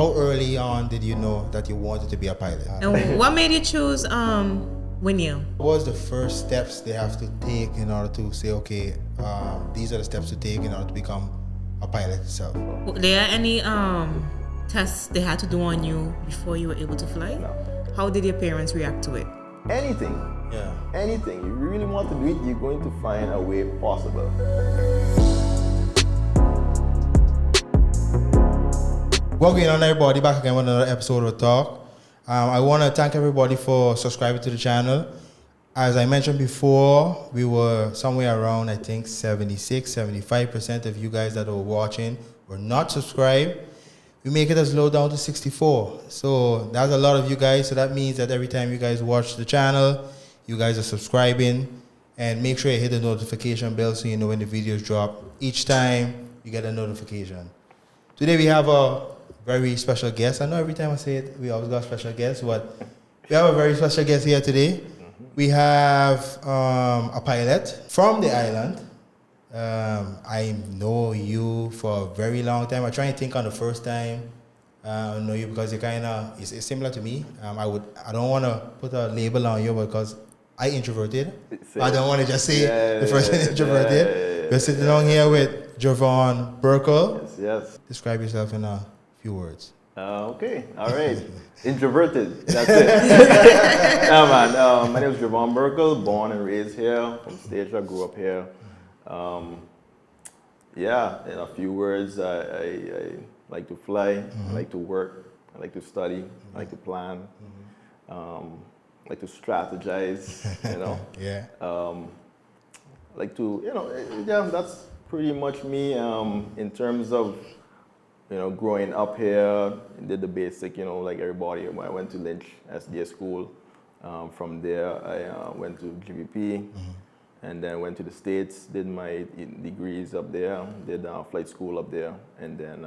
How early on did you know that you wanted to be a pilot? And what made you choose Winair? What was the first steps they have to take in order to say, okay, these are the steps to take in order to become a pilot itself? Were there any tests they had to do on you before you were able to fly? No. How did your parents react to it? Anything. Yeah. Anything. You really want to do it, you're going to find a way possible. Welcome on everybody, back again with another episode of Talk. I want to thank everybody for subscribing to the channel. As I mentioned before, we were somewhere around, I think, 76-75% of you guys that were watching were not subscribed. We make it as low down to 64. So that's a lot of you guys. So that means that every time you guys watch the channel, you guys are subscribing. And make sure you hit the notification bell so you know when the videos drop. Each time you get a notification. Today we have a very special guest. I know every time I say it, we always got special guests, but we have a very special guest here today. We have a pilot from the island. I know you for a very long time. I try and think on the first time I know you because you're kind of it's similar to me. I don't want to put a label on you because I introverted. I don't want to just say the person introverted. We're sitting down here with Gervaughn Berkel. Yes. Describe yourself in a few words. Okay, all right. Introverted, that's it. Yeah, man. My name is Gervaughn Berkel, born and raised here from Stacia, grew up here. Yeah, in a few words, I like to fly, I like to work, I like to study, I like to plan, I like to strategize, you know. Yeah. I like to, yeah, that's pretty much me in terms of, growing up here, did the basic, like everybody. I went to Lynch SDA school. From there, I went to GBP, and then went to the States, did my degrees up there, did flight school up there, and then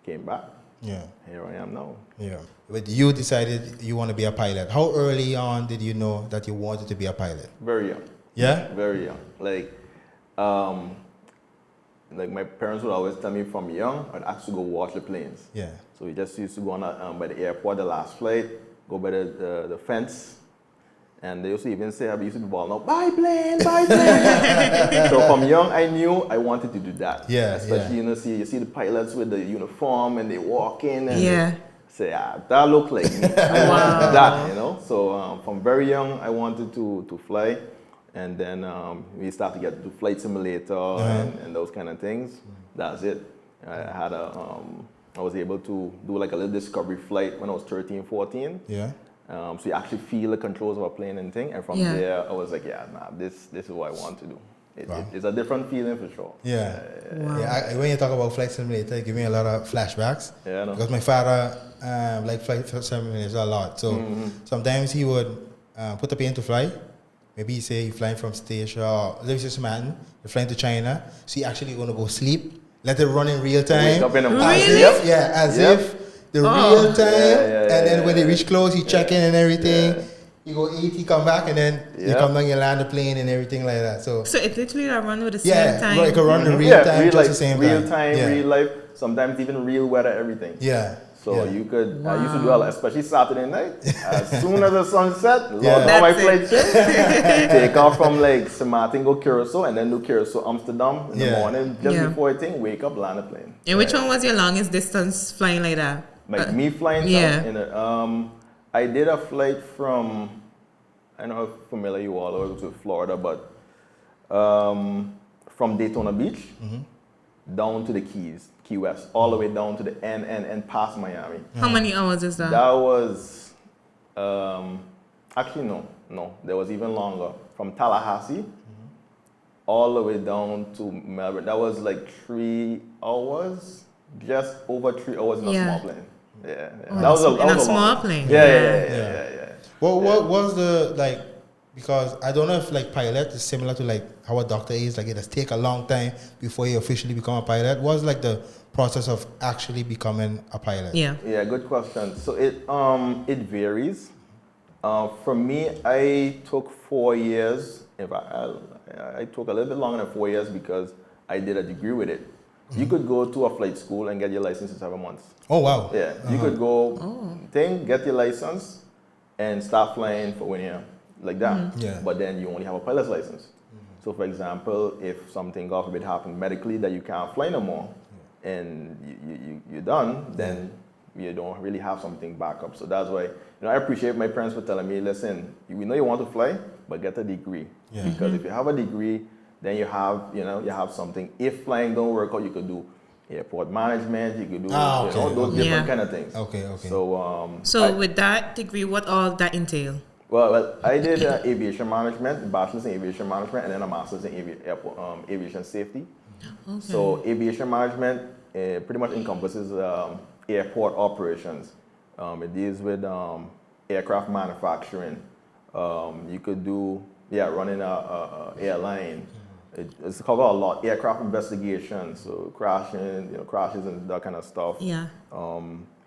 came back. Yeah. Here I am now. Yeah. But you decided you want to be a pilot. How early on did you know that you wanted to be a pilot? Very young. Yeah? Very young. Like my parents would always tell me from young, I'd actually go watch the planes. Yeah. So we just used to go on by the airport, the last flight, go by the fence, and they used to even say, I used to be ball now, bye plane. So from young, I knew I wanted to do that. Yeah. Especially, you see the pilots with the uniform and they walk in and say, that look like me. I wanted that, So from very young, I wanted to fly. And then we started to get to flight simulator and those kind of things. That's it. I was able to do like a little discovery flight when I was 13, 14. Yeah. So you actually feel the controls of a plane and thing. And from there, I was like, this is what I want to do. It's a different feeling for sure. Yeah. When you talk about flight simulator, it gives me a lot of flashbacks. Yeah, I know. Because my father liked flight simulators a lot. So sometimes he would put the plane to fly. Maybe he say he's flying from Stacia or Livingston Manhattan, you're flying to China, so you're actually going to go sleep, let it run in real time. Wake up in the morning. As if the real time, and then when they reach close, you check in and everything. You go 80, come back, and then you come down, you land the plane and everything like that. So it literally run with the same time? Yeah, it can run in real time, real just life, the same real time. time, real life, sometimes even real weather, everything. Yeah. So you could, I used to do a lot, especially Saturday night. As soon as the sun set, log on my flight shift, take off from like St. Martin, go Curacao, and then do Curacao, Amsterdam in the morning, just before I think, wake up, land a plane. And which one was your longest distance flying like that? Like me flying? I did a flight from, I don't know how familiar you all are to Florida, but from Daytona Beach down to the Keys. Key West, all the way down to the end and past Miami. How many hours is that? That was, actually no, there was even longer. From Tallahassee, all the way down to Melbourne. That was like 3 hours, just over 3 hours in a small plane. Yeah. Oh, that was a small plane. Yeah. What was the, because I don't know if pilot is similar to how a doctor is, it does take a long time before you officially become a pilot. What's the process of actually becoming a pilot? Yeah, good question. So it varies. For me, I took 4 years. In fact, I took a little bit longer than 4 years because I did a degree with it. You could go to a flight school and get your license in 7 months. Oh wow. Yeah, you could go, get your license, and start flying for Winair like that. Yeah. But then you only have a pilot's license. So, for example, if something, God forbid, happened medically that you can't fly no more, and you're done, then you don't really have something back up. So that's why, I appreciate my parents for telling me, listen, we know you want to fly, but get a degree. Yeah. Because if you have a degree, then you have, you have something. If flying don't work out, you could do airport management, you could do those different kind of things. Okay. So, with that degree, what all that entail? Well, I did aviation management, bachelor's in aviation management, and then a master's in aviation safety. Okay. So aviation management pretty much encompasses airport operations. It deals with aircraft manufacturing. You could do running a airline. It's cover a lot. Aircraft investigation, so crashes and that kind of stuff. Yeah.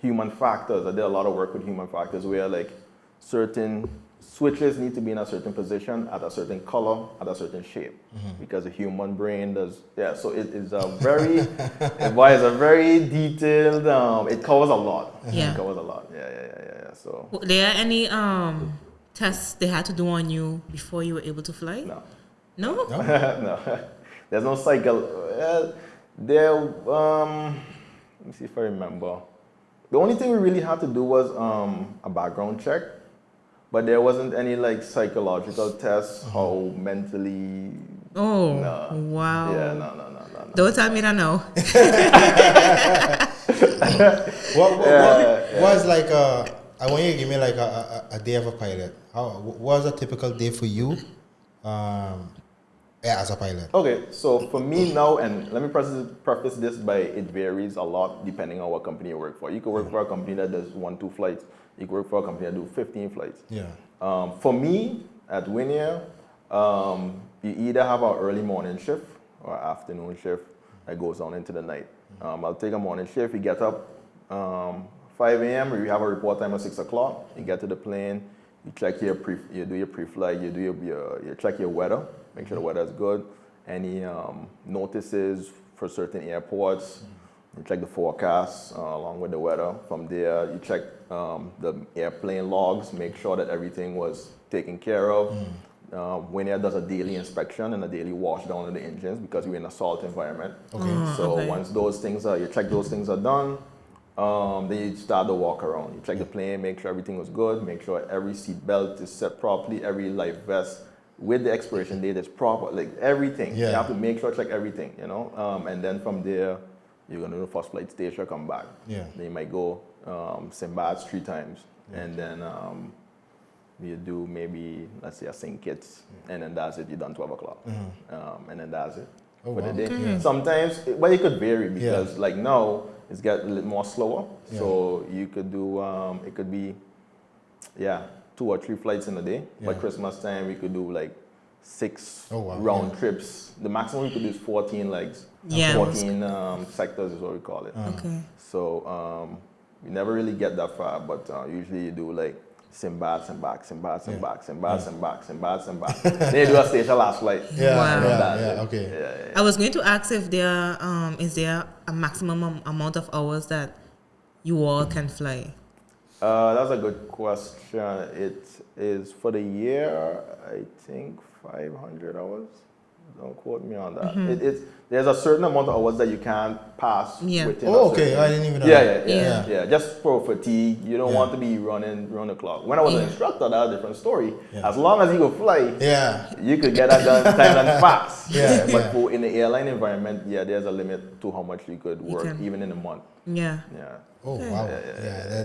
Human factors. I did a lot of work with human factors where like certain switches need to be in a certain position at a certain color at a certain shape because the human brain does. Yeah. So it is a very it's a very detailed. It covers a lot. Yeah. It covers a lot. Yeah. So. Were there any tests they had to do on you before you were able to fly? No. No? No. There's no cycle. Let me see if I remember. The only thing we really had to do was a background check, but there wasn't any like psychological tests, how mentally. Oh, no. Wow. Yeah, no. Don't tell me that now. What was like I want you to give me like a day of a pilot. What was a typical day for you as a pilot? Okay, so for me now, and let me preface this by it varies a lot depending on what company you work for. You could work for a company that does 1-2 flights. You could work for a company that do 15 flights. Yeah. For me, at Winair, you either have an early morning shift or afternoon shift that goes on into the night. I'll take a morning shift. You get up 5 a.m. We have a report time at 6 o'clock. You get to the plane. You check you do your pre-flight. You do you check your weather. Make sure the weather is good. Any notices for certain airports. You check the forecast along with the weather. From there, you check the airplane logs. Make sure that everything was taken care of. Winair does a daily inspection and a daily wash down of the engines because we're in a salt environment. Okay. So once those things you check those things are done, then you start the walk around. You check the plane, make sure everything was good, make sure every seat belt is set properly, every life vest with the expiration date is proper, like everything. Yeah. You have to make sure, check everything, and then from there, you're gonna do the first flight station, come back. Yeah. Then you might go Simbad's 3 times, and then you do maybe, let's say, a St. Kitts, and then that's it, you're done 12 o'clock. And then that's it for the day. Okay. Sometimes, but it could vary because like now, it's got a little more slower. So you could do, it could be, 2 or 3 flights in a day. By Christmas time, we could do like 6 round trips. The maximum we could do is 14 legs. Yeah. 14 sectors is what we call it. Okay. So we never really get that far, but usually you do like Simbad's and back, Simbad's and back, Simbad's and back, Simbad's and back. Then you do a station last flight. Wow. Okay. I was going to ask if there is there a maximum amount of hours that you all can fly? That's a good question. It is for the year, I think 500 hours. Don't quote me on that. There's a certain amount of hours that you can't pass within. Oh, okay. I didn't even know. Yeah. Just for fatigue, you don't want to be running the clock. When I was an instructor, that's a different story. As long as you could fly, you could get that done time and fast. But for in the airline environment, there's a limit to how much you could work even in a month. Yeah. Oh wow.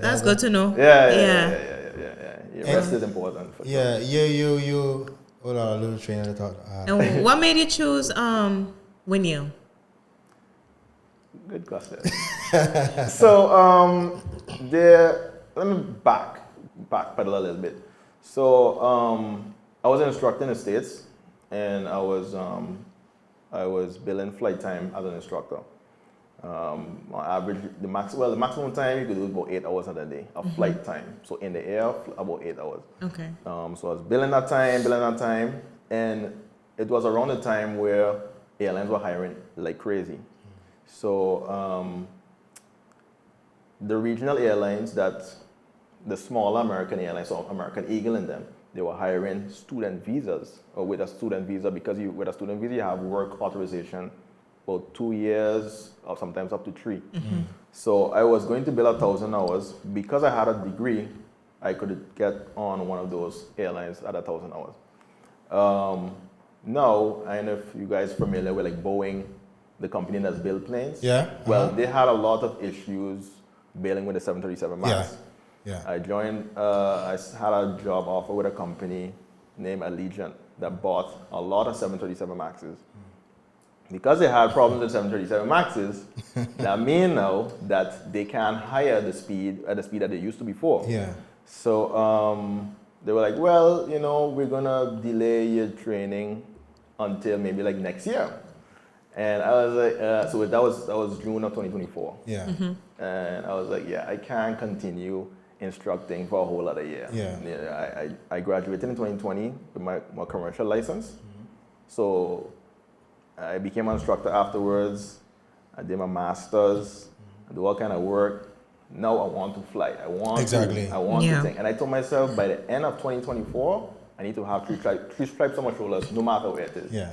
That's good to know. Yeah. Rest is important. For sure. You. Hold on, a little train of thought. And what made you choose Winair? Good question. So let me backpedal a little bit. So I was an instructor in the States, and I was billing flight time as an instructor. On average, the maximum time you could do is about 8 hours a day of flight time. So in the air, about 8 hours. Okay. So I was billing that time, and it was around the time where airlines were hiring like crazy. So the regional airlines the smaller American airlines, so American Eagle in them, they were hiring student visas, or with a student visa, because with a student visa you have work authorization for 2 years or sometimes up to 3. So I was going to bill 1,000 hours. Because I had a degree, I could get on one of those airlines at 1,000 hours. Now, I don't know if you guys are familiar with like Boeing, the company that's built planes. Yeah. Well, they had a lot of issues building with the 737 MAX. Yeah. I joined, I had a job offer with a company named Allegiant that bought a lot of 737 MAXs. Because they had problems with 737 MAXs, that means now that they can't hire the speed at the speed that they used to before. Yeah. So they were like, well, you know, we're gonna delay your training until maybe like next year. And I was like, so that was June of 2024. Yeah. And I was like, yeah, I can't continue instructing for a whole other year. Yeah. I graduated in 2020 with my commercial license. So I became an instructor afterwards. I did my master's. I do all kind of work. Now I want to fly. I want to think. And I told myself by the end of 2024, I need to have three stripes on my shoulders, no matter where it is. Yeah.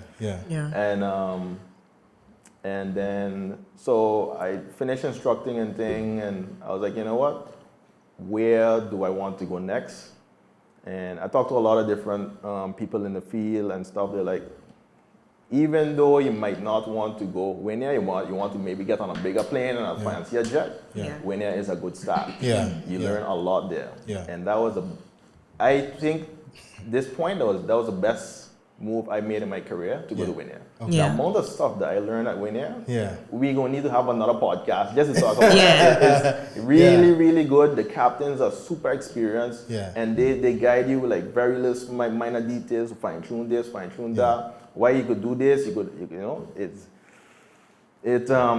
And then, so I finished instructing and thing, and I was like, you know what? Where do I want to go next? And I talked to a lot of different people in the field and stuff. They're like, even though you might not want to go Winair, you want to maybe get on a bigger plane and a fancier jet. Winair is a good start. You learn a lot there. And that was I think this point that was the best move I made in my career to go to Winair. The amount of stuff that I learned at Winair, we're going to need to have another podcast just to talk about it. It's really, really good. The captains are super experienced, and they guide you with like very little minor details, fine tune this, fine tune that. Why you could do this, you know,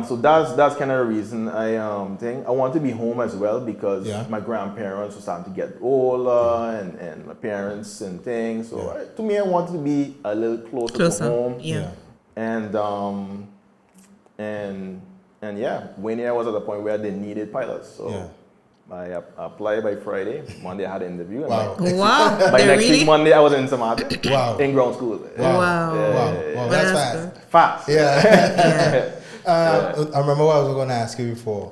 so that's kind of the reason I think I want to be home as well, because my grandparents were starting to get older and my parents and things. So to me, I want to be a little closer. To home. And Winair was at the point where they needed pilots. So I applied by Friday. Monday I had an interview. Wow. By next week, Monday, I was in Samata. In ground school. Wow. That's fast. I remember what I was going to ask you before.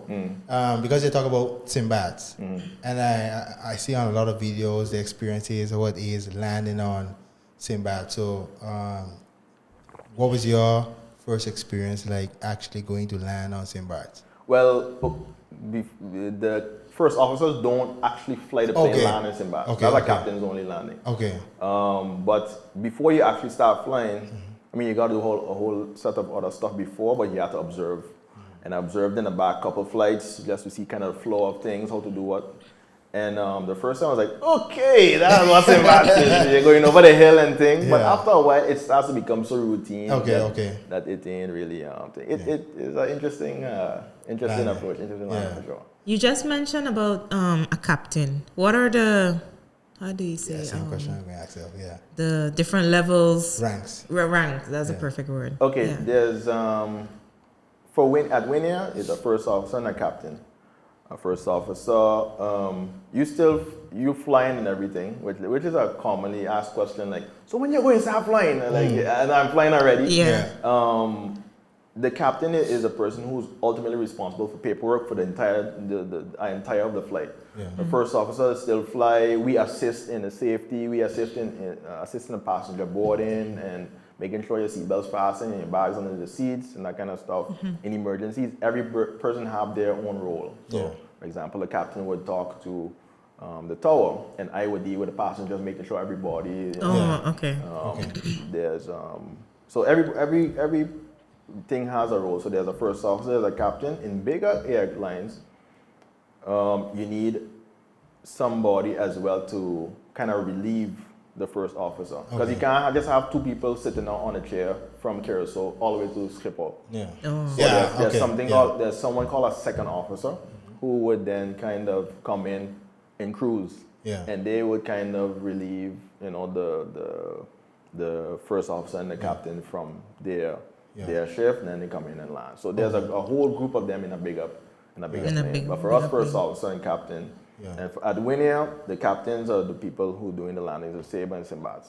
Because you talk about Simbats. And I see on a lot of videos the experiences of what it is landing on Simbat. So what was your first experience like actually going to land on Simbat? Well, the first officers don't actually fly the plane land in Simbat. That's a captain's only landing. But before you actually start flying, I mean, you got to do a whole set of other stuff before, but you have to observe. And I observed in the back couple flights just to see kind of the flow of things, how to do what. And the first time I was like, okay, that's what's Simbat. You're going over the hill and things. But after a while, it starts to become so routine that it ain't really It is an interesting approach, interesting line for sure. You just mentioned about a captain. What are the, how do you say? Same question I'm going to ask you. The different levels. Ranks. Ranks, that's a perfect word. Okay, there's, at Winair, it's a first officer and a captain. A first officer, you flying and everything, which is a commonly asked question, like, so when you're going to start flying? And I'm flying already. The captain is a person who's ultimately responsible for paperwork for the entire of the flight. The first officer still fly. We assist in the safety. We assist in assisting the passenger boarding and making sure your seatbelt's fastened and your bags under the seats and that kind of stuff. In emergencies, every person have their own role. So, for example, the captain would talk to the tower, and I would deal with the passengers, making sure everybody. There's so every thing has a role. So there's a first officer, there's a captain. In bigger airlines, you need somebody as well to kind of relieve the first officer, because you can't just have two people sitting on a chair from carousel all the way to Schiphol. There's someone called a second officer who would then kind of come in cruise, and they would kind of relieve, the first officer and the captain from their their shift, and then they come in and land. So there's a whole group of them in a bigger plane. But for us, first officer and captain, and at Winair, the captains are the people who doing the landings of Sabre and Simbats.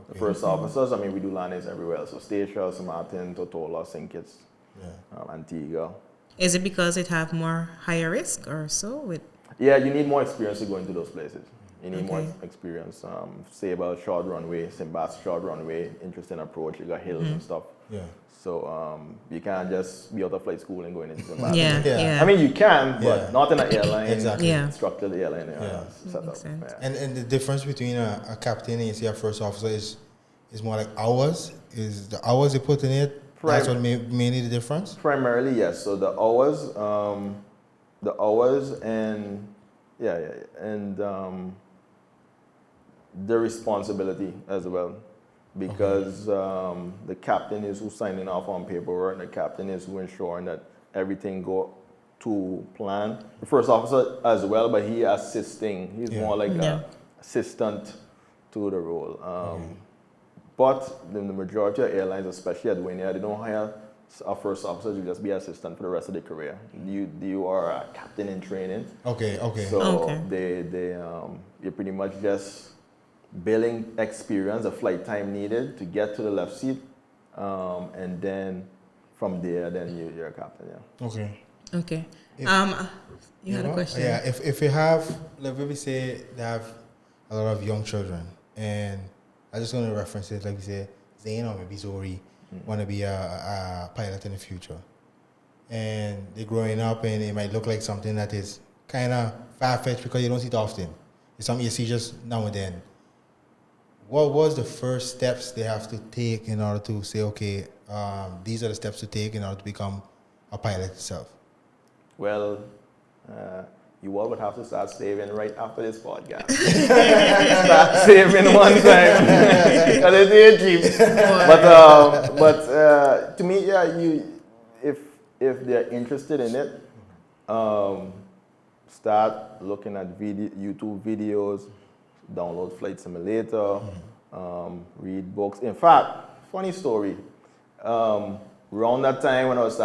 The first officers, I mean, we do landings everywhere. So Stacia, St. Martin, Totola, St. Kitts, Antigua. Is it because it have more higher risk or so? Yeah, you need more experience to go into those places. You need more experience. Sabre, short runway, Simbats, short runway, interesting approach. You got hills and stuff. Yeah. So you can't just be out of flight school and go into Simbats. Yeah. I mean, you can, but not in an airline. Structured airline setup. And the difference between a captain and a first officer is more like hours. Is the hours they put in it? That's what mainly the difference. Primarily, yes. So the hours, and the responsibility as well, because the captain is who's signing off on paperwork, and the captain is who ensuring that everything go to plan. The first officer as well, but he assisting. He's more like an assistant to the role. But the majority of airlines, especially at Winair, they don't hire a first officer to just be assistant for the rest of their career. You are a captain in training. Okay. So you're pretty much just building experience, the flight time needed to get to the left seat, and then from there, then you're a captain. Okay. You had a question. Yeah. If you have, like we say, they have a lot of young children, and I just want to reference it, like we say, Zayn or maybe Zori want to be a pilot in the future. And they're growing up, and it might look like something that is kind of far-fetched because you don't see it often. It's something you see just now and then. What was the first steps they have to take in order to say, okay, these are the steps to take in order to become a pilot itself? Well, you all would have to start saving right after this podcast. Start saving one time. Because it ain't cheap. But to me, if they're interested in it, start looking at YouTube videos, download Flight Simulator, read books. In fact, funny story. Around that time when I was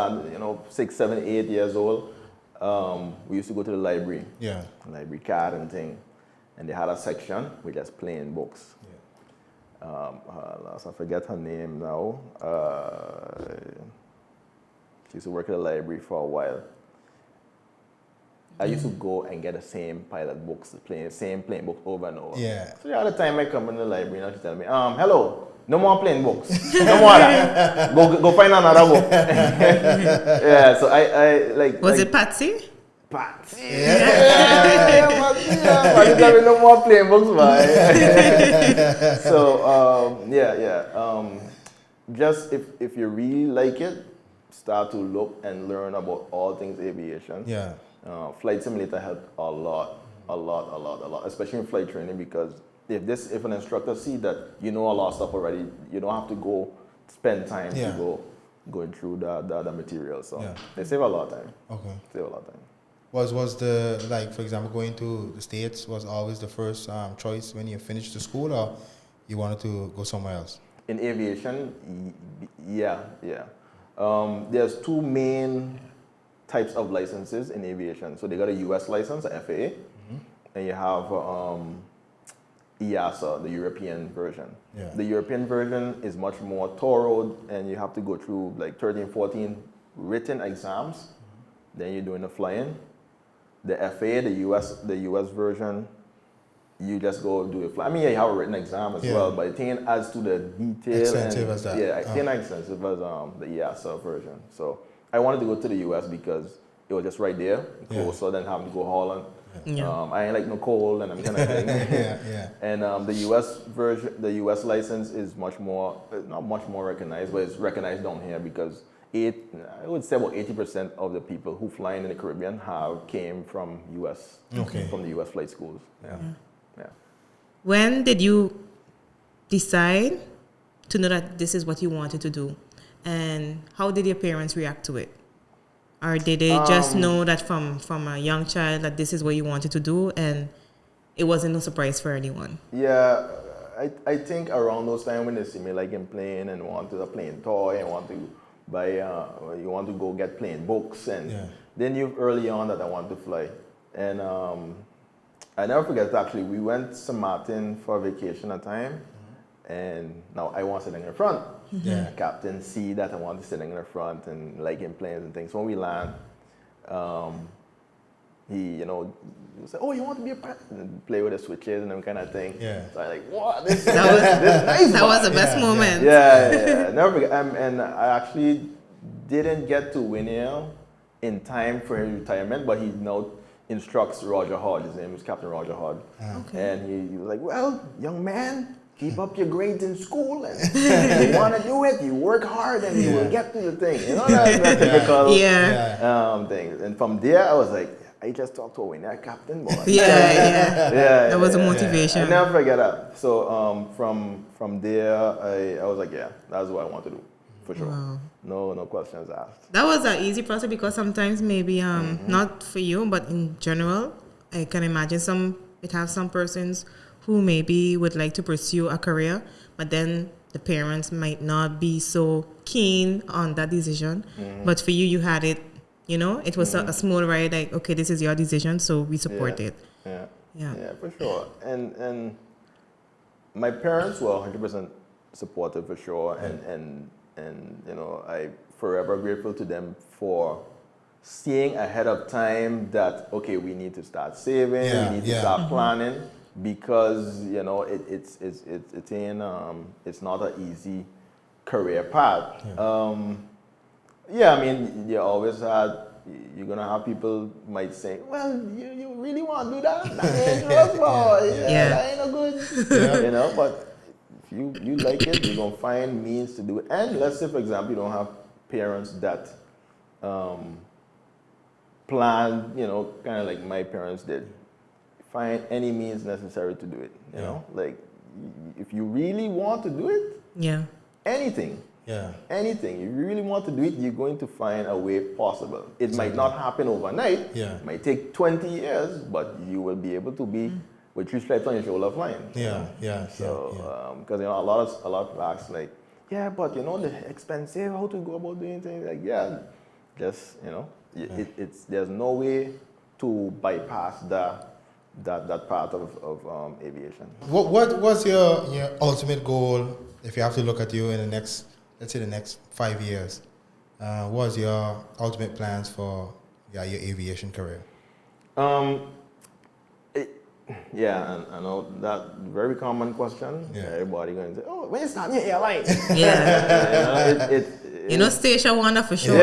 6, 7, 8 years old, we used to go to the library, library card and thing, and they had a section with just plain books. I forget her name now. She used to work at the library for a while. I used to go and get the same pilot books, same plain books over and over. So the other time I come in the library and she tell me, hello, no more plain books. No more that. Go find another book. So I like. Was it Patsy? Patsy. Patsy tell me no more plain books, man. So just if you really like it, start to look and learn about all things aviation. Flight Simulator helped a lot, especially in flight training, because if an instructor see that you know a lot of stuff already, you don't have to go spend time to going through the material. So they save a lot of time. Save a lot of time. Was the, like, for example, going to the States was always the first choice when you finished the school, or you wanted to go somewhere else? In aviation, there's two main types of licenses in aviation. So they got a US license, a FAA, and you have EASA, the European version. The European version is much more thorough, and you have to go through like 13, 14 written exams. Then you're doing the flying. The FAA, the US version, you just go do a fly. I mean, you have a written exam as well, but it ain't as to the detail. Extensive as that. Yeah, it ain't extensive as the EASA version. So I wanted to go to the US because it was just right there, closer than having to go Holland. I ain't like no cold and I'm kind of thing. And the US version, the US license is much more, not much more recognized, but it's recognized down here because I would say about 80% of the people who fly in the Caribbean came from US, from the US flight schools. When did you decide to know that this is what you wanted to do? And how did your parents react to it? Or did they just know that from a young child that this is what you wanted to do and it wasn't no surprise for anyone? I think around those times when they see me like in plane and want to play toy and want to you want to go get plane books, and Yeah. they knew early on that I wanted to fly. And I never forget, actually, we went to St. Martin for a vacation at time, and now I want sitting in the front. Yeah. The captain see that I want to sitting in the front and like in planes and things. When we land, he said, "Oh, you want to be a pilot?" And play with the switches and them kind of thing. Yeah. So I like, what? This That was nice. that was the best Yeah, moment. Yeah. Never forget. And I actually didn't get to Winair in time for his retirement, but he now instructs Roger Hodge. His name is Captain Roger Hodge. Okay. And he was like, well, young man, keep up your grades in school. And you want to do it, you work hard, and you will get to the thing. You know, that's typical Yeah. thing. And from there, I was like, I just talked to a Winair captain, boy. Yeah. That was a yeah. motivation. I never forget that. So from there, I was like, yeah, that's what I want to do, for sure. Wow. No questions asked. That was an easy process because sometimes maybe not for you, but in general, I can imagine it has some persons who maybe would like to pursue a career, but then the parents might not be so keen on that decision. But for you, you had it. It was a small ride. Like, okay, this is your decision, so we support it. Yeah, for sure. And my parents were 100% supportive for sure, and I forever grateful to them for seeing ahead of time that, okay, we need to start saving, we need to start planning, because it's not an easy career path. I mean, you're gonna have people might say, well, you really want to do that? That ain't good, boy. That ain't no good. But if you like it, you're gonna find means to do it. And let's say, for example, you don't have parents that plan, kind of like my parents did. Find any means necessary to do it. You know, like if you really want to do it, anything. Anything. You really want to do it, you're going to find a way possible. It might not happen overnight. It might take 20 years, but you will be able to be with 3 stripes on your shoulder flying. So, because a lot of people ask like, but the expensive, how to go about doing things, like just there's no way to bypass that part of aviation. What was your ultimate goal if you have to look at you in the next, let's say the next 5 years? What was your ultimate plans for your aviation career? And I know that very common question. Everybody going to say, "Oh, when you start your airline?" Station wonder for sure.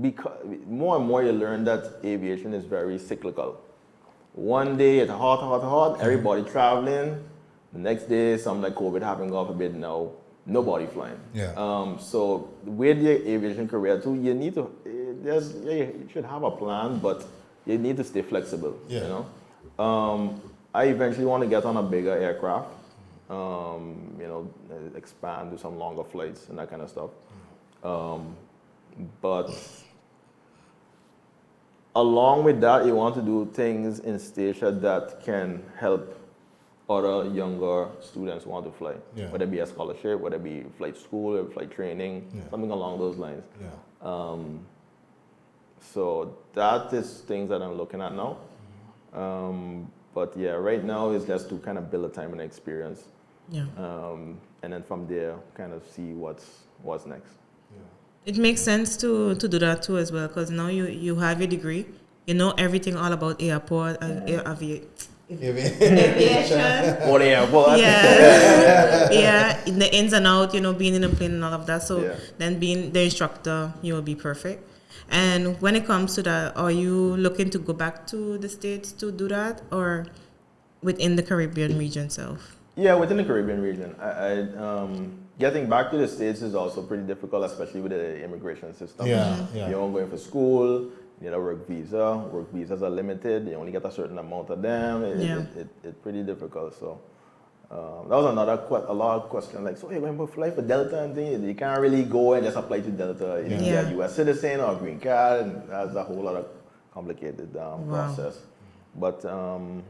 Because more and more you learn that aviation is very cyclical. One day it's hot, everybody traveling. The next day, something like COVID happened, God forbid, now nobody flying. So with your aviation career too, you need to, you should have a plan, but you need to stay flexible. I eventually want to get on a bigger aircraft, expand, do some longer flights and that kind of stuff. But along with that, you want to do things in station that can help other younger students who want to fly, whether it be a scholarship, whether it be flight school or flight training, something along those lines. So that is things that I'm looking at now. But right now is just to kind of build a time and experience, and then from there kind of see what's next. It makes sense to do that too as well, because now you have your degree, you know everything all about airport and aviation. Or the airport. In the ins and outs, being in a plane and all of that. So then being the instructor, you will be perfect. And when it comes to that, are you looking to go back to the States to do that, or within the Caribbean region itself? Yeah, within the Caribbean region. Getting back to the States is also pretty difficult, especially with the immigration system. You're going for school, you need a work visa. Work visas are limited. You only get a certain amount of them. It's pretty difficult. So that was a lot of questions. Like, so you're going to fly for Delta and things. You can't really go and just apply to Delta. You need to get a U.S. citizen or a green card, and that's a whole lot of complicated process. But I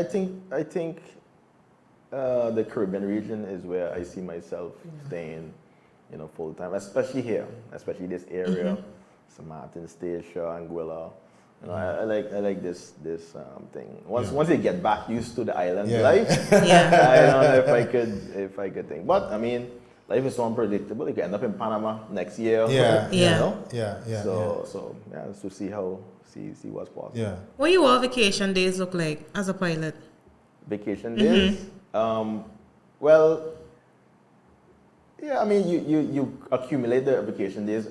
think The Caribbean region is where I see myself staying, full time, especially here, especially this area, St. Martin, Stacia, Anguilla. I like this thing. Once you get back used to the island life, I don't know if I could think. But I mean, life is so unpredictable. You can end up in Panama next year. So to see what's possible. Yeah. What your vacation days look like as a pilot? Vacation days? Well, yeah, I mean, you accumulate the vacation days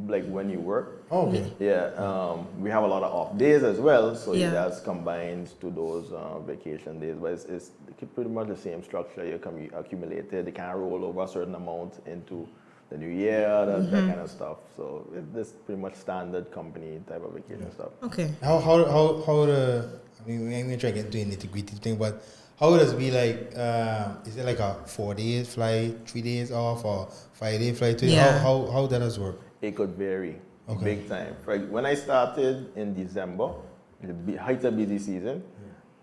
like when you work. Okay. Yeah, we have a lot of off days as well, so that's combined to those vacation days. But it's pretty much the same structure. You accumulated. They can't roll over a certain amount into the new year, that kind of stuff. So it's pretty much standard company type of vacation stuff. Okay. How the, I mean, I'm going to try to get into the nitty-gritty thing, but how does it be like, is it like a 4 days flight, 3 days off, or 5 day flight? How that does work? It could vary big time. When I started in December, the height of busy season,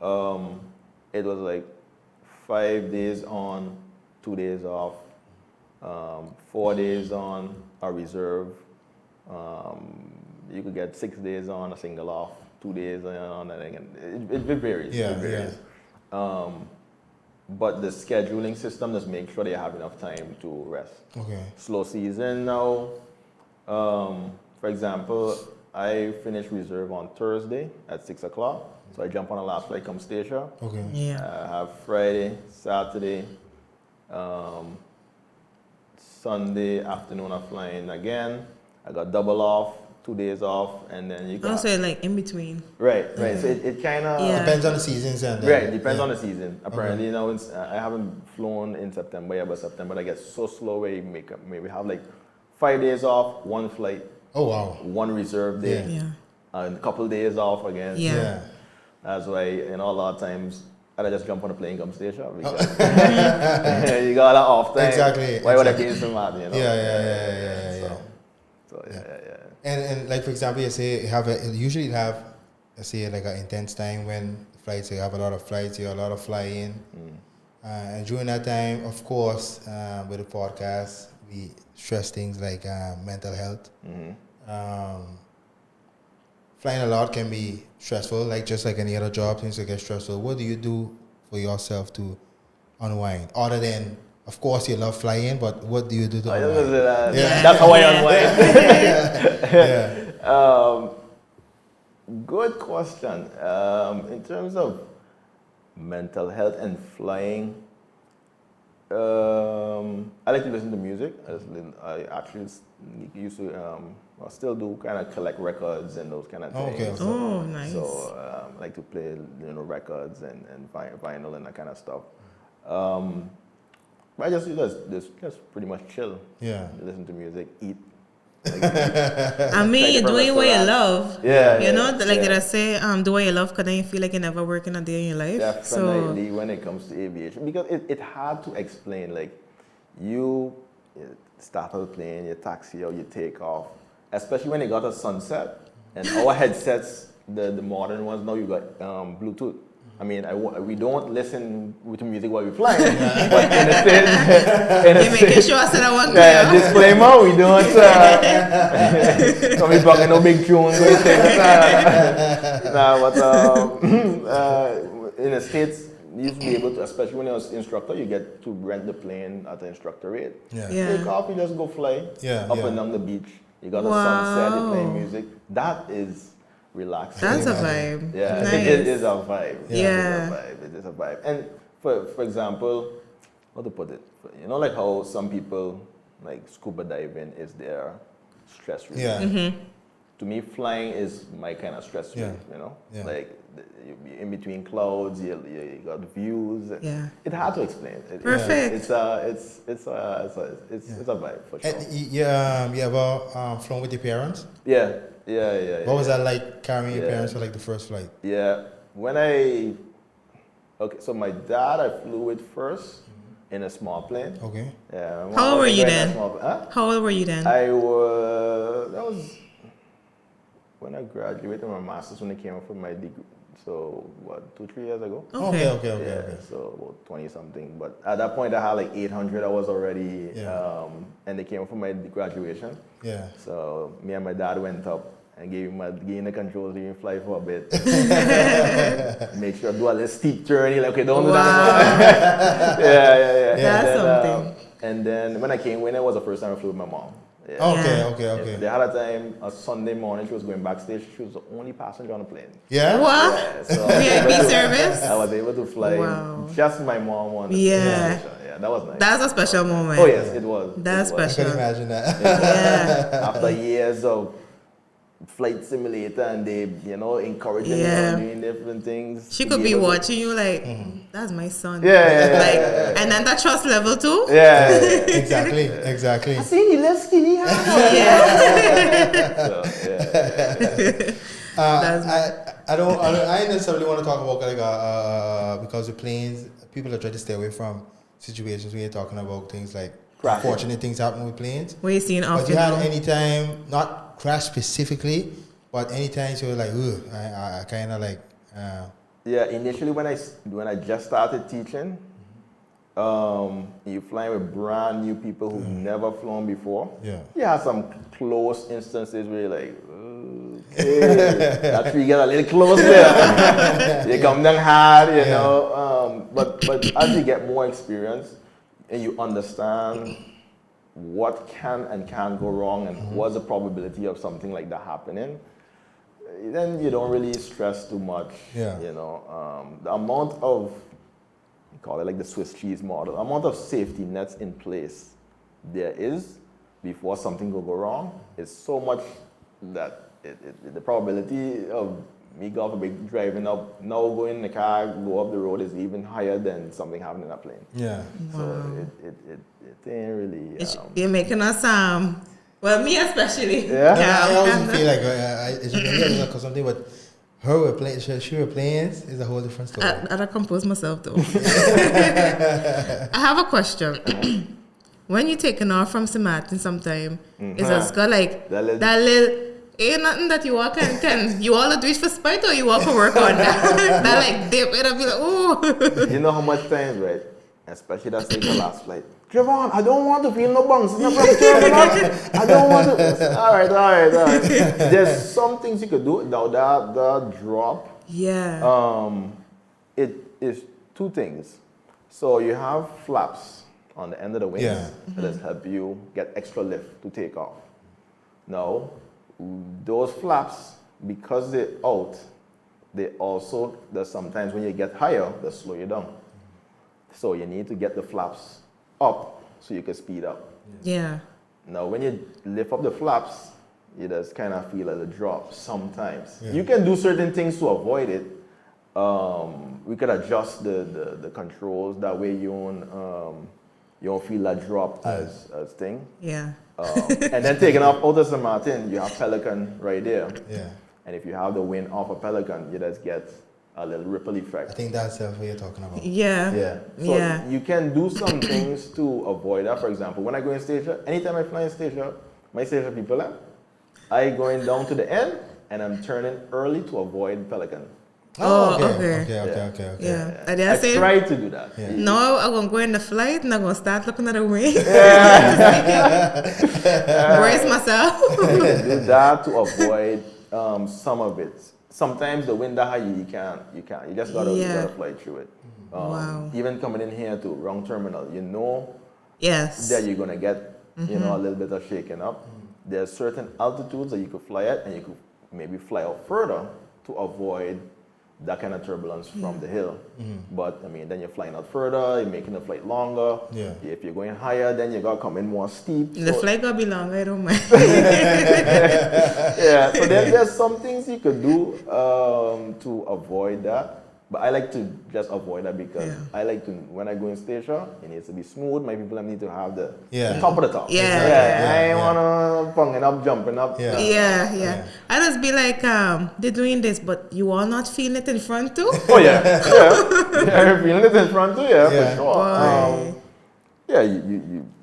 it was like 5 days on, 2 days off, 4 days on, a reserve. You could get 6 days on, a single off, 2 days on, and it varies. Yeah, it varies. But the scheduling system just makes sure they have enough time to rest. Okay. Slow season now. For example, I finish reserve on Thursday at 6 o'clock. So I jump on the last flight, come Stacia. Okay. Yeah. I have Friday, Saturday, Sunday afternoon I'm flying again. I got double off, 2 days off, and then you got... Also like in between. Right. So it kind of... Depends on the seasons. And right, depends on the season. Apparently, I haven't flown in September yet, but September I get so slow where you maybe have like 5 days off, one flight. Oh, wow. One reserve day. Yeah. And a couple days off again. Yeah. That's why, a lot of times, I just jump on a plane, come Stacia. Because you got a lot of off time. Exactly. Why would I pay so much, Yeah. So, yeah. And like, for example, usually have, let's say, like an intense time when flights, you have a lot of flights, you have a lot of flying. And during that time, of course, with the podcast, we stress things like mental health. Flying a lot can be stressful, like just like any other job, things will get stressful. What do you do for yourself to unwind? Other than, of course, you love flying, but what do you do to unwind? That's how I unwind. Good question. In terms of mental health and flying, I like to listen to music. I actually used to, I still do kind of collect records and those kind of things. Okay. Oh, nice. So I like to play, records and vinyl and that kind of stuff. But I just pretty much chill. Yeah. Listen to music, eat. I mean, you're doing what you love. Did I say, do what you love, because then you feel like you never working a day in your life. Definitely, when it comes to aviation, because it's hard to explain. Like, you start out the plane, you taxi or you take off, especially when you got a sunset, and our headsets, the modern ones now, you got Bluetooth. I mean, we don't listen to music while we fly. But in the States, you're making sure I said I want clear. Disclaimer, we don't. Somebody's bugging no big tunes. In the States, you used to be able to, especially when you're an instructor, you get to rent the plane at the instructor rate. Take off, you just go fly up and down the beach. You got a sunset, you're playing music. That is relaxing. That's a vibe. Yeah, nice. it is a vibe. Yeah. It is a vibe. And for example, how to put it? Like how some people, like scuba diving is their stress relief. Yeah. To me, flying is my kind of stress relief, Like, you're in between clouds, you got views. Yeah. It's hard to explain. Perfect. It's a vibe for sure. And you ever flown with your parents? Yeah. What was that like carrying your parents for like the first flight? Yeah. So my dad I flew with first in a small plane. Okay. Yeah. How old were you then? Huh? How old were you then? I was when I graduated my master's, when I came up for my degree. So what, 2-3 years ago? Okay. Okay. So about 20 something. But at that point, I had like 800 hours already, and they came up for my graduation. Yeah. So me and my dad went up and gave him the controls, gave him fly for a bit. Make sure I do a little steep turn. Like, okay, don't do that anymore. yeah. That's something. And then when I came, when it was the first time I flew with my mom. Yeah. Okay. They had a time, a Sunday morning, she was going backstage. She was the only passenger on the plane. Yeah? What? Yeah, so VIP service? I was able to fly. Wow. Just my mom on the Yeah. station. Yeah, that was nice. That's a special moment. Oh yes, it was. That's it was. I can imagine that. Yeah. After years of flight simulator and they, encouraging you on doing different things. She could be watching you like, that's my son. Yeah. And then that trust level too. Yeah. Exactly. I see the little skinny hand. I necessarily want to talk about like because the planes, people are trying to stay away from situations when you're talking about things like unfortunate things happen with planes. What you seeing often? But you had any time, not crash specifically, but any times you were like, I kind of like. Yeah, initially when I just started teaching, you flying with brand new people who've never flown before. Yeah. You had some close instances where you're like, okay, that's where you get a little close there. You come down hard, you know. But as you get more experience and you understand what can and can't go wrong and what's the probability of something like that happening, then you don't really stress too much. Yeah. You know, the amount of, we call it like the Swiss cheese model, amount of safety nets in place there is before something will go wrong is so much that the probability of me driving up, now going in the car, go up the road is even higher than something happening in a plane. Yeah. Wow. So it ain't really. You're making us well, me especially. Yeah. I always feel like it's really because something, but her with planes, she with planes is a whole different story. I compose myself though. I have a question. When you're taking off from St. Martin sometime, is it got like that little ain't nothing that you walk and you all do it for spite or you walk for work on that? That like dip, it'll be like, ooh. You know how much times, right? Especially that's like the last flight. Javon, I don't want to feel no bunks. I don't want to. All right. There's some things you could do. Now that drop. Yeah. It is two things. So you have flaps on the end of the wings that help you get extra lift to take off. Now, those flaps, because they're out, there's sometimes when you get higher, they slow you down. So you need to get the flaps up so you can speed up. Yeah. Now, when you lift up the flaps, you just kind of feel a drop sometimes. Yeah. You can do certain things to avoid it. We could adjust the controls that way you don't feel that drop as thing. Yeah. And then taking off out of St. Martin, you have Pelican right there. Yeah. And if you have the wind off a Pelican, you just get a little ripple effect. I think that's what you're talking about. Yeah. So you can do some things to avoid that. For example, when I go in station, anytime I fly in station, my station people, I going down to the end and I'm turning early to avoid Pelican. Okay. Yeah. I try to do that. Yeah. No, I'm going to go in the flight and I'm going to start looking at the wing. Brace myself. Do that to avoid some of it. Sometimes the wind that high, you can't. You just gotta fly through it. Wow. Even coming in here to wrong terminal, yes, that you're gonna get a little bit of shaking up. There's certain altitudes that you could fly at, and you could maybe fly out further to avoid that kind of turbulence from the hill. But I mean, then you're flying out further, you're making the flight longer. Yeah. If you're going higher, then you gotta come in more steep. The flight gotta be longer, I don't mind. Yeah, so there's some things you could do to avoid that. But I like to just avoid that because I like to, when I go in station, it needs to be smooth. My people need to have the top of the top. I ain't wanna punging up, jumping up. Yeah. I just be like, they're doing this, but you are not feeling it in front too? Oh yeah, you're feeling it in front too, for sure. Boy.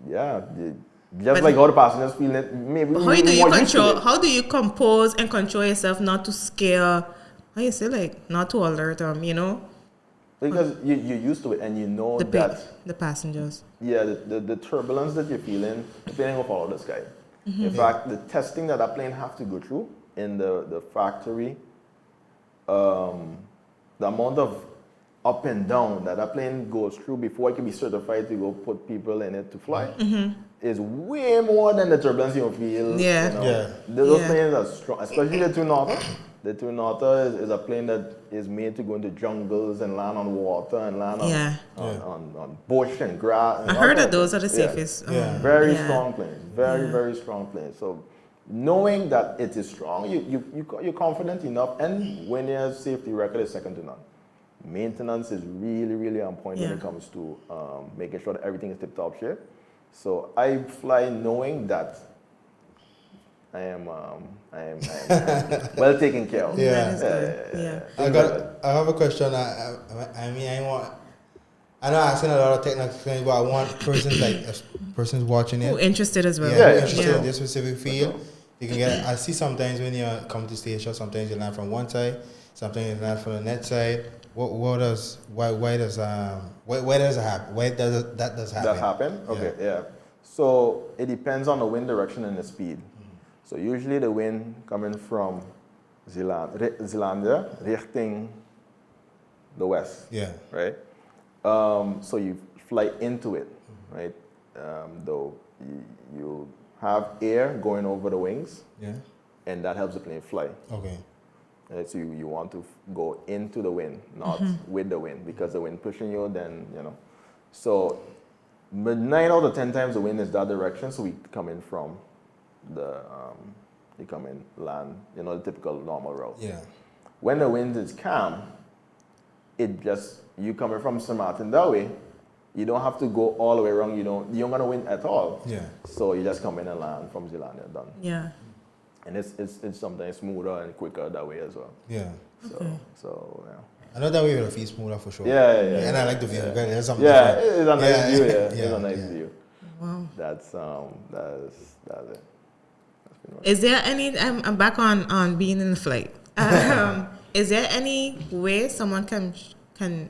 You Just But like how the passengers feel it, maybe how do you more used to control? it. How do you compose and control yourself not to scare? How you say, like, not to alert them? You know, Because you're used to it and you know the that, the passengers. yeah, the turbulence that you're feeling, the plane will follow the sky. In fact, the testing that plane have to go through in the factory, the amount of up and down that plane goes through before it can be certified to go put people in it to fly is way more than the turbulence you feel. Yeah. You know. Yeah. Those Yeah. planes are strong, especially the Twin Otter. The Twin Otter is a plane that is made to go into jungles and land on water and land Yeah. on bush and grass. And I all heard kinds that those of are the things. safest. Yeah. Very yeah. strong planes. Very, Yeah. very strong planes. So knowing that it is strong, you're confident enough, and Winair's safety record is second to none. Maintenance is really, really on point when Yeah. it comes to making sure that everything is tip-top shape. So I fly knowing that I am well taken care of. Yeah. That is good. Yeah. I have a question. I mean, I know I'm asking a lot of technical things, but I want persons watching it. Who interested as well? Yeah, Yeah, interested yeah. in this specific field. You can get. I see sometimes when you come to station, sometimes you land from one side, sometimes you land from the net side. Why does it happen? Why does happen? That happen? Okay, yeah. So it depends on the wind direction and the speed. So usually the wind coming from Zealandia richting the west, Yeah. right? So you fly into it, right? Though you have air going over the wings, Yeah. and that helps the plane fly. Okay. Right? So you want to go into the wind, not with the wind, because the wind pushing you, then, you know. So, but 9 out of 10 times the wind is that direction, so we come in from you come in land, you know, the typical normal route. Yeah. When the wind is calm, you coming from St. Martin that way, you don't have to go all the way around, you don't gonna wind at all. Yeah. So you just come in and land from Zealandia, done. Yeah. And it's sometimes smoother and quicker that way as well. Yeah. So yeah. I know that way will feel smoother for sure. Yeah. And I like the view. Yeah. There's something Yeah, different. it's a nice view. Yeah, Yeah, it's a nice yeah. view. Wow. That's it. Is there any? I'm back on being in the flight. Is there any way someone can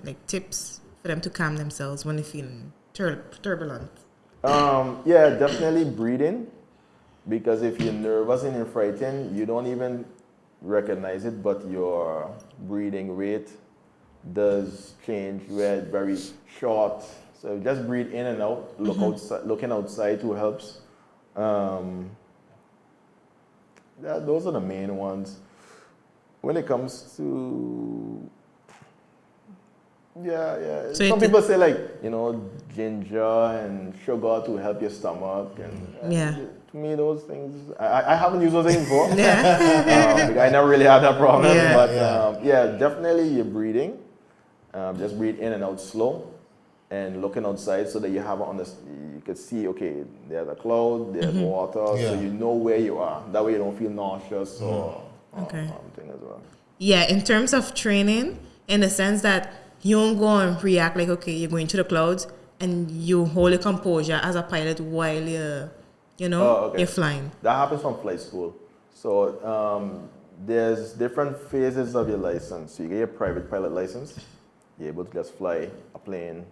like tips for them to calm themselves when they're feeling turbulent? Yeah, definitely breathing, because if you're nervous and you're frightened, you don't even recognize it, but your breathing rate does change. Where it's very short, so just breathe in and out. Look outside, looking outside too helps. Yeah, those are the main ones. When it comes to So some people say, like, you know, ginger and sugar to help your stomach, and Yeah. to me those things, I haven't used those things before. Yeah. Because I never really had that problem. Yeah. But definitely you're breathing. Just breathe in and out slow, and looking outside so that you have you can see, okay, there's a cloud, there's water, so Yeah. you know where you are. That way you don't feel nauseous or Okay. something as well. Yeah, in terms of training, in the sense that you don't go and react like, okay, you're going to the clouds and you hold your composure as a pilot while you're flying. That happens from flight school. So there's different phases of your license. So you get your private pilot license. You're able to just fly a plane,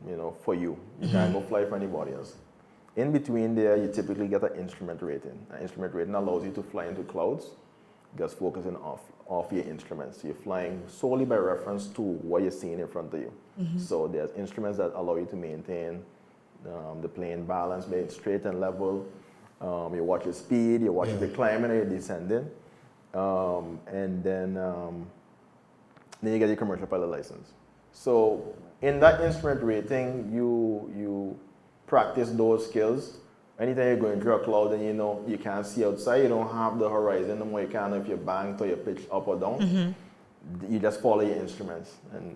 you know, for you. You can't go fly for anybody else. In between there, you typically get an instrument rating. An instrument rating allows you to fly into clouds, just focusing off your instruments. So you're flying solely by reference to what you're seeing in front of you. So there's instruments that allow you to maintain the plane balance, made straight and level. You watch your speed, you watch if you're climbing or you're descending. And then you get your commercial pilot license. So in that instrument rating, you practice those skills. Anytime you're going through a cloud and you know you can't see outside, you don't have the horizon no more. You can't know if you're banked or you're pitched up or down. You just follow your instruments, and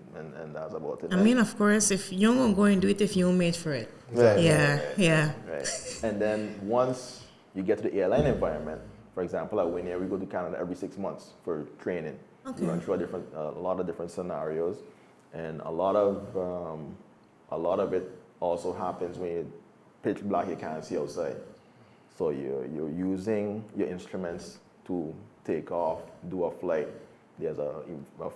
that's about it. I mean, of course, if you're going to go and do it if you're made for it. Right, Yeah. Right. And then once you get to the airline environment, for example, at Winair, we go to Canada every 6 months for training. Okay. We run through a lot of different scenarios, and a lot of it also happens when pitch black, you can't see outside. So you're using your instruments to take off, do a flight. There's a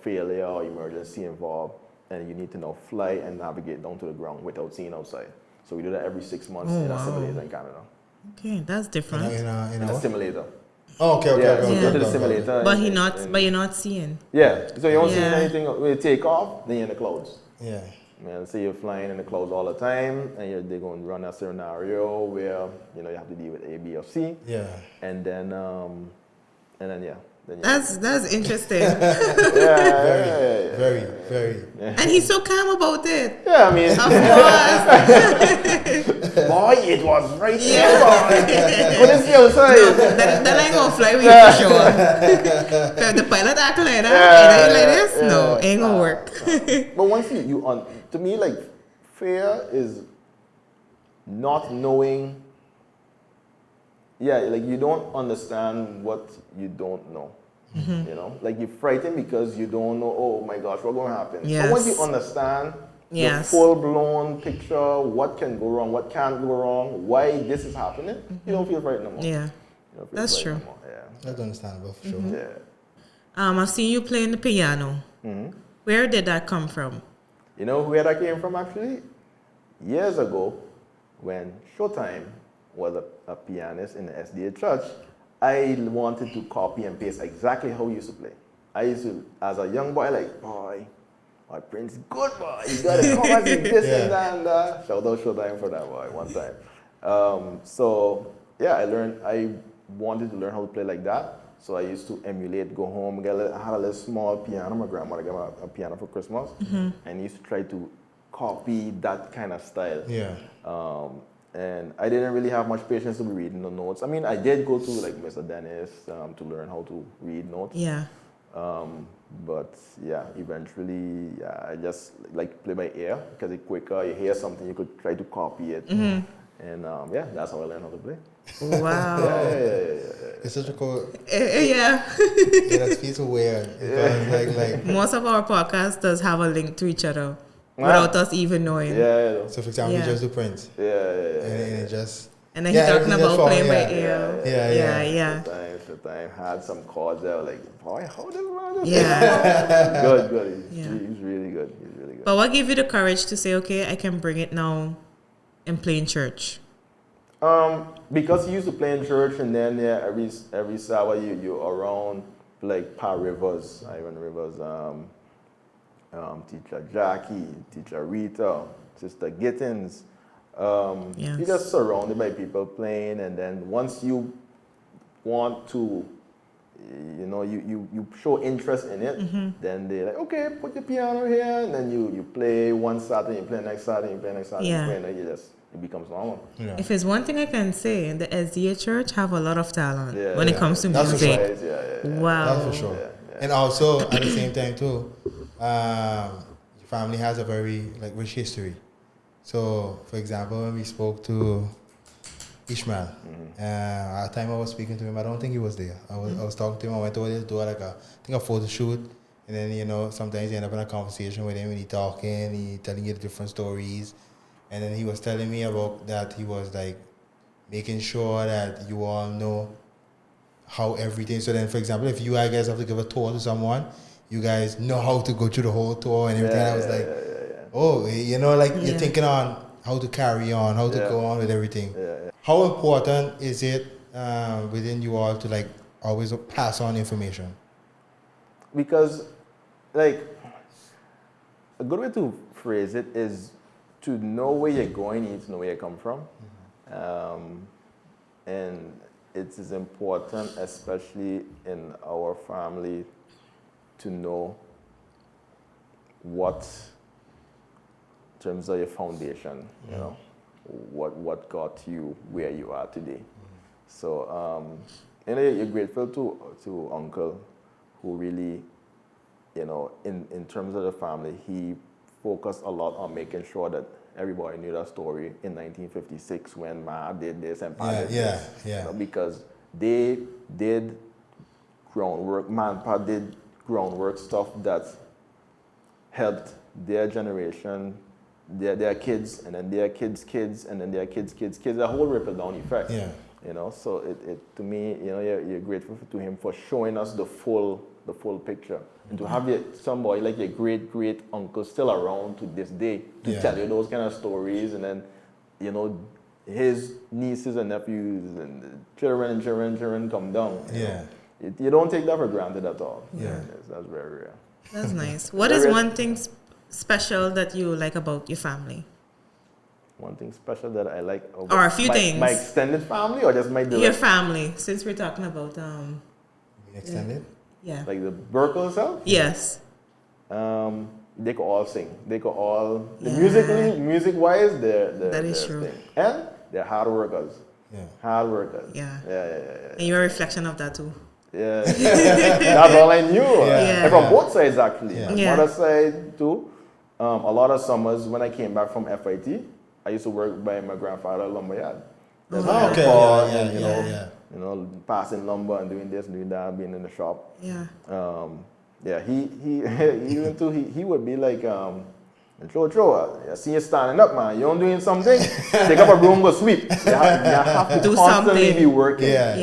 failure or emergency involved, and you need to now fly and navigate down to the ground without seeing outside. So we do that every 6 months in a simulator in Canada. Okay, that's different. In A simulator. Oh, okay. Yeah, so Yeah. go to the simulator. But you're not seeing. Yeah, so you don't see Yeah. anything. When you take off, then you're in the clouds. Yeah. Man, say you're flying in the clouds all the time, and they're going to run a scenario where you have to deal with A, B, or C. Yeah. And then yeah. That's interesting. Very. And he's so calm about it. Yeah, I mean, Of course. boy, it was right Yeah. there, boy. What is the outside? No, that ain't gonna fly with you for sure. If the pilot act like that, like this, no, ain't gonna work. But once to me, like, fear is not knowing. Yeah, like you don't understand what you don't know. Like you're frightened because you don't know, oh my gosh, what's going to happen? Yes. So once you understand the Yes. full-blown picture, what can go wrong, what can't go wrong, why this is happening, you don't feel frightened no more. Yeah, You don't feel that's frightened true. no more. Yeah. That's understandable for sure. Yeah. I've seen you playing the piano. Where did that come from? You know where that came from actually? Years ago, when Showtime was a pianist in the SDA church, I wanted to copy and paste exactly how he used to play. I used to, as a young boy, like, boy, my Prince, good boy, you gotta come and do this and that and that. Shout out Showtime for that boy one time. I wanted to learn how to play like that. So I used to emulate, go home, I had a little small piano. My grandmother gave me a piano for Christmas. And used to try to copy that kind of style. Yeah. And I didn't really have much patience to be reading the notes. I mean, I did go to like Mr. Dennis to learn how to read notes. Yeah. But yeah, eventually, I just like play by ear because it's quicker. You hear something, you could try to copy it. And that's how I learned how to play. Wow. Yeah. It's such a cool. Yeah. That feels so weird. Because like. Most of our podcasts does have a link to each other without us even knowing. Yeah. So for example, you just do Prince. Yeah. And it just. And then he's talking about playing by ear. Yeah. Showtime had some chords that were like, boy, how does man? Yeah. Good. Yeah. He's really good. But what gave you the courage to say, okay, I can bring it now and play in church? Because he used to play in church, and then every Sabbath you around like Pa Rivers, Ivan Rivers, Teacher Jackie, Teacher Rita, Sister Gittins. You're just surrounded by people playing, and then once you want to, you show interest in it, then they're like, okay, put your piano here, and then you play one Saturday, you play next Saturday, you play next Saturday, you play, and then it becomes normal. Yeah. If it's one thing I can say, the SDA church have a lot of talent when it comes to That's for music. sure. Yeah. Wow. That's for sure. And also at the same time too, your family has a very rich history. So for example, when we spoke to Ishmael, at the time I was speaking to him, I don't think he was there. I was talking to him. I went over there to do a photo shoot, and then sometimes you end up in a conversation with him, and he talking, he telling you the different stories. And then he was telling me about that he was making sure that you all know how everything. So then, for example, if you guys have to give a tour to someone, you guys know how to go through the whole tour and everything. I was you're thinking on how to carry on, how to go on with everything. How important is it within you all to always pass on information? Because a good way to phrase it is, to know where you're going, you need to know where you come from. And it is important, especially in our family, to know what, in terms of your foundation, what got you where you are today. So, you're grateful to Uncle, who really, in terms of the family, he focused a lot on making sure that everybody knew that story in 1956 when Ma did this and Pa did this. Because they did groundwork, Ma and Pa did groundwork stuff that helped their generation their kids, and then their kids' kids, and then their kids' kids' kids. A whole ripple down effect. Yeah. You know, so it to me, you know, you're grateful to him for showing us the full picture, and to have somebody like your great uncle still around to this day to tell you those kind of stories, and then, you know, his nieces and nephews and children come down. You don't take that for granted at all. Yeah, that's very rare. That's nice. What is one thing special that you like about your family? One thing special that I like about or a few things. My extended family, or just my direct? Your family, since we're talking about extended. Yeah. Like the Berkel itself? Yes. They could all sing. They could all music wise, that is true. Thing. And they're hard workers. Yeah. Hard workers. Yeah. Yeah. And you're a reflection of that too. Yeah. That's all I knew. Yeah. And from both sides actually. Yeah. Mother side too. A lot of summers when I came back from FIT, I used to work by my grandfather's lumberyard. You know, passing lumber and doing this, doing that, being in the shop. Yeah. He would be like, Joe, I see you standing up, man. You're doing something. Take up a broom, go sweep. You have to do constantly something. be working. Yeah.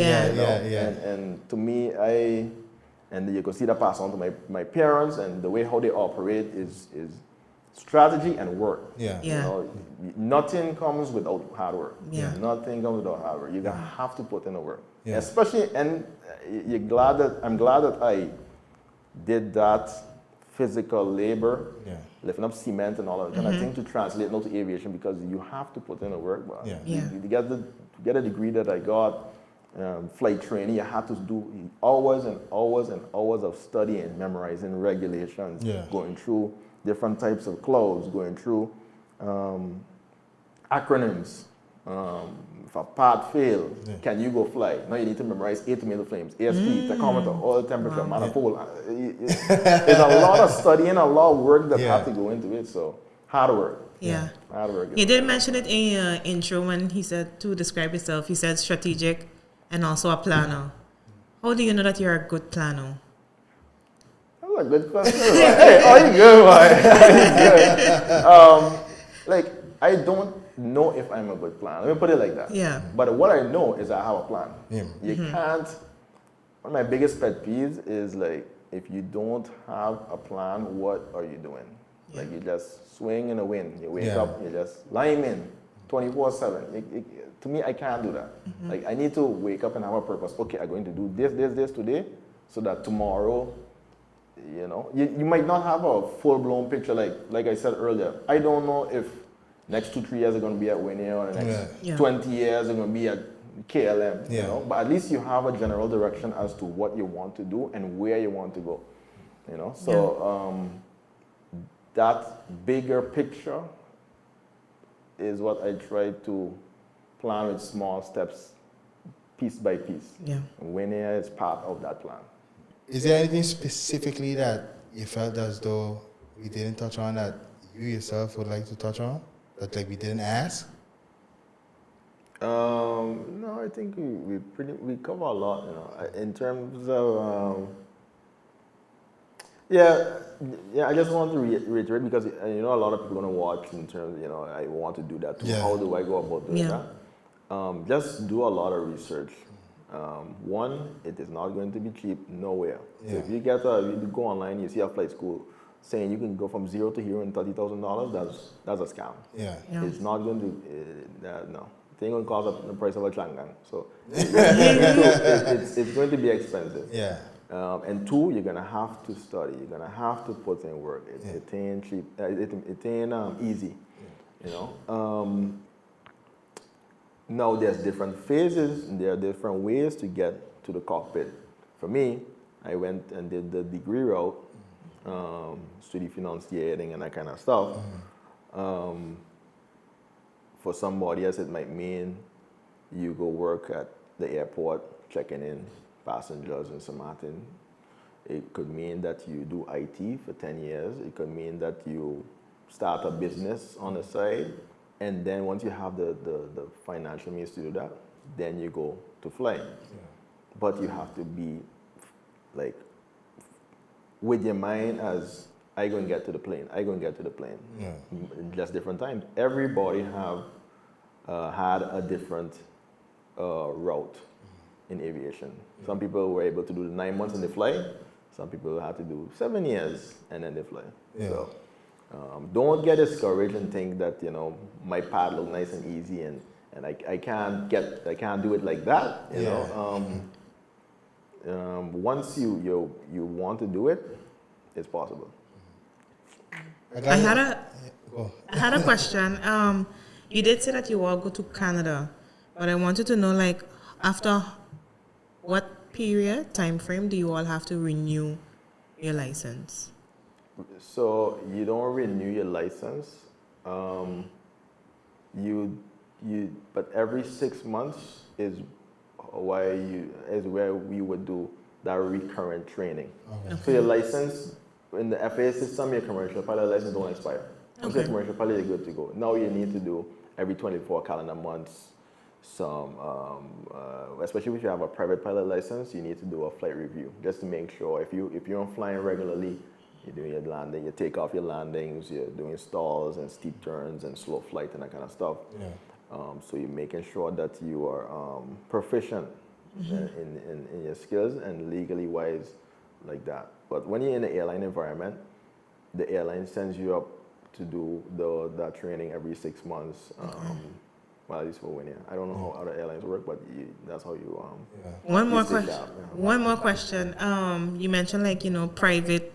And to me, and you can see that pass on to my parents, and the way how they operate is strategy and work. Yeah. You know, nothing comes without hard work. Yeah. Nothing comes without hard work. You're gonna have to put in the work. Yeah. Especially, and I'm glad that I did that physical labor, lifting up cement and all that kind of thing to translate now to aviation, because you have to put in the work. But you get a degree that I got, flight training, you have to do hours and hours and hours of studying, memorizing regulations, going through different types of clothes, going through acronyms. If a part fail, can you go fly? Now you need to memorize 8 tomato flames, ASP, tachometer, oil temperature, manifold. There's a lot of studying, a lot of work that have to go into it. So hard work. Yeah. Hard work. You did mention it in your intro when he said to describe yourself. He said strategic and also a planner. How do you know that you're a good planner? That's a good question. Hey, are you good, man? Like, I don't know if I'm a good planner. Let me put it like that. Yeah. But what I know is I have a plan. Yeah. You can't. One of my biggest pet peeves is like, if you don't have a plan, what are you doing? Like, you just swing in the wind. You wake up, you just lime in 24/7. To me, I can't do that. Like, I need to wake up and have a purpose. Okay, I'm going to do this today, so that tomorrow, you know, you might not have a full-blown picture. Like I said earlier, I don't know if next 2-3 years are going to be at Winair, or the next 20 years are going to be at KLM. You know, but at least you have a general direction as to what you want to do and where you want to go. You know, so that bigger picture is what I try to plan with small steps, piece by piece. Yeah. Winair is part of that plan. Is there anything specifically that you felt as though we didn't touch on that you yourself would like to touch on, that like we didn't ask? No, I think we cover a lot, you know, in terms of I just want to reiterate, because you know, a lot of people are going to watch in terms, you know, I want to do that too. How do I go about doing that? Just do a lot of research. One, it is not going to be cheap nowhere. So if you go online, you see a flight school saying you can go from zero to hero in $30,000, that's a scam. It's not going to no. It ain't going to cost the price of a changang. So it's going to be expensive. And two, you're going to have to study. You're going to have to put in work. It ain't cheap. It ain't easy. You know. Now there's different phases, and there are different ways to get to the cockpit. For me, I went and did the degree route, study financiering and that kind of stuff. For somebody else, it might mean you go work at the airport, checking in passengers in St. Martin. It could mean that you do IT for 10 years. It could mean that you start a business on the side. And then once you have the financial means to do that, then you go to flying. But you have to be like with your mind as I go and get to the plane. I go and get to the plane. Yeah. Just different times. Everybody have had a different route in aviation. Some people were able to do the 9 months and they fly. Some people had to do 7 years and then they fly. Yeah. So don't get discouraged and think that my path look nice and easy and I can't do it like that. You know. Once you want to do it, it's possible. I had a question. You did say that you all go to Canada, but I wanted to know, like, after what time frame do you all have to renew your license? So you don't renew your license. But every 6 months is where we would do that recurrent training. Okay. So your license in the FAA system, your commercial pilot license don't expire. Once you're commercial pilot, you're good to go. Now you need to do every 24 calendar months some, especially if you have a private pilot license, you need to do a flight review just to make sure if you're flying regularly, you're doing your landing, you take off your landings, you're doing stalls and steep turns and slow flight and that kind of stuff. Yeah. So you're making sure that you are proficient in your skills and legally wise like that. But when you're in the airline environment, the airline sends you up to do that training every 6 months. Well, at least for Winair. I don't know how other airlines work, but that's how you. One more question. You mentioned private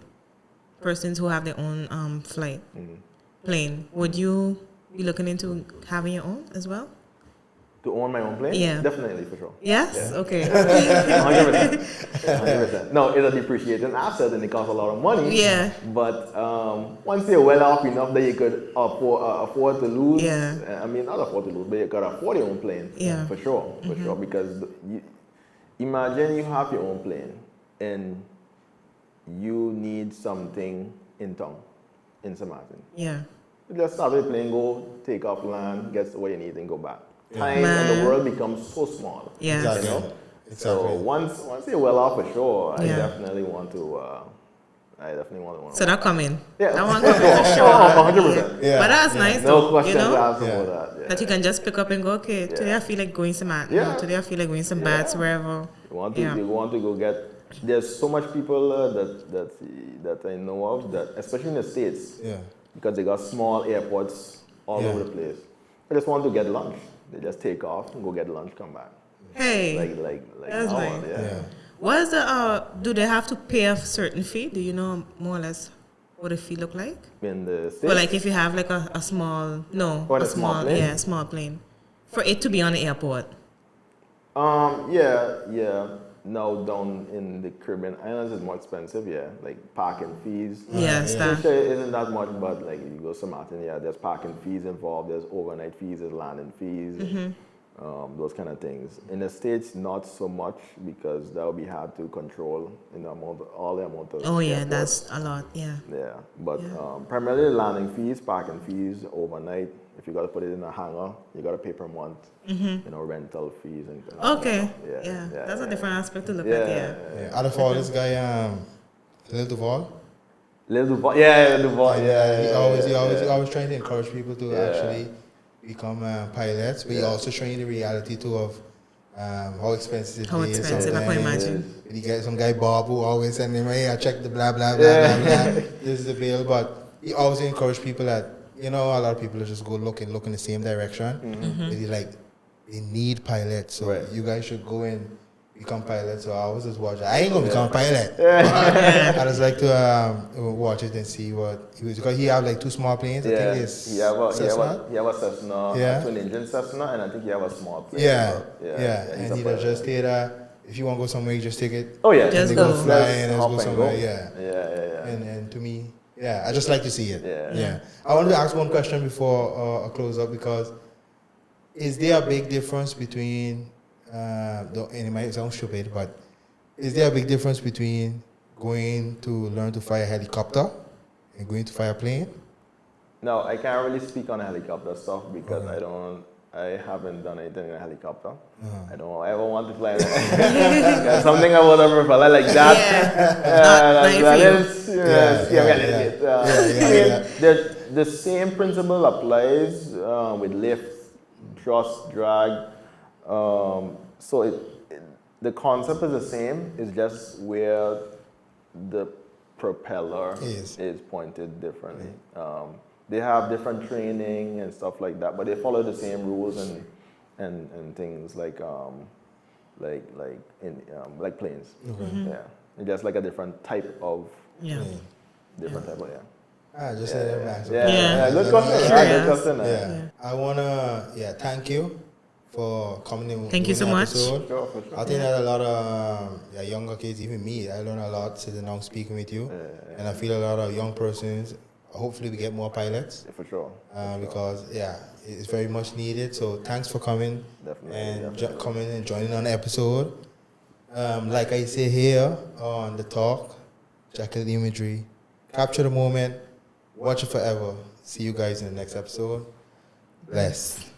persons who have their own plane. Would you be looking into having your own as well? To own my own plane? Yeah. Definitely, for sure. Yes? Yeah. Okay. 100%. 100%. No, it's a depreciating asset and it costs a lot of money. Yeah. But once you're well off enough that you could afford to lose, I mean, not afford to lose, but you could afford your own plane. Yeah. For sure. For sure. Because imagine you have your own plane and you need something in town, in St. Martin. Yeah. You just start with the plane, go, take off, land, get what you need and go back. Time and the world becomes so small. Yeah. Exactly. You know? Exactly. So once you're well off for sure, I definitely want to. So that coming. Yeah. That one coming for sure. 100%. Yeah. But that's nice No though. questions asked about That. that. That you can just pick up and go, okay, today I feel like going some today I feel like going some bats wherever. You want to go get. There's so much people that I know of that, especially in the States, because they got small airports all over the place. I just want to get lunch. They just take off and go get lunch, come back. Hey, like that's now, nice. yeah. What is the do they have to pay a certain fee? Do you know more or less what the fee look like? In the States? Well, like if you have like a small small plane? small plane, for it to be on the airport. Now down in the Caribbean islands it's more expensive, like parking fees. Stuff. Sure, it isn't that much, but like you go to Martin, there's parking fees involved, there's overnight fees, there's landing fees, those kind of things. In the States, not so much because that would be hard to control in the amount of airports. That's a lot, yeah. Yeah, but primarily landing fees, parking fees, overnight. If you got to put it in a hangar, you got to pay per month. Rental fees and. Okay. That's a different aspect to look at. Out of all this guy, Lil Duval. Duval. He always trying to encourage people to actually become pilots, but he also showing the reality too of how expensive it is. How expensive, I can imagine. You get some guy Bob who always send him, hey, I check the blah blah blah blah blah. This is the bill, but he always encourage people that a lot of people just go look in the same direction. But they need pilots, so you guys should go and become pilots. So I was just watching. I ain't gonna become a pilot. I just like to watch it and see what he was, because he have like 2 small planes. I think it's he have a Cessna, a twin engine Cessna, and I think he have a small plane. And he just stay there. If you want to go somewhere, you just take it. Just go go fly and just go somewhere. And to me, I just like to see it. I wanted to ask one question before I close up, because is there a big difference between, and it might sound stupid, but is there a big difference between going to learn to fly a helicopter and going to fly a plane? No, I can't really speak on helicopter stuff because I haven't done anything in a helicopter. I don't ever want to fly. Something I would ever fly like that. The same principle applies with lift, thrust, drag. The concept is the same. It's just where the propeller is pointed differently. They have different training and stuff like that, but they follow the same rules and things like planes. Yeah, it's just like a different type of different type of Just say that back. Good question. I wanna thank you for coming in. Thank you so much. Sure. I think that a lot of younger kids, even me, I learn a lot sitting down speaking with you, and I feel a lot of young persons. Hopefully, we get more pilots. For sure. Because it's very much needed. So thanks for coming coming and joining on the episode. Like I say here on the talk, jacket imagery, capture the moment, watch it forever. See you guys in the next episode. Bless.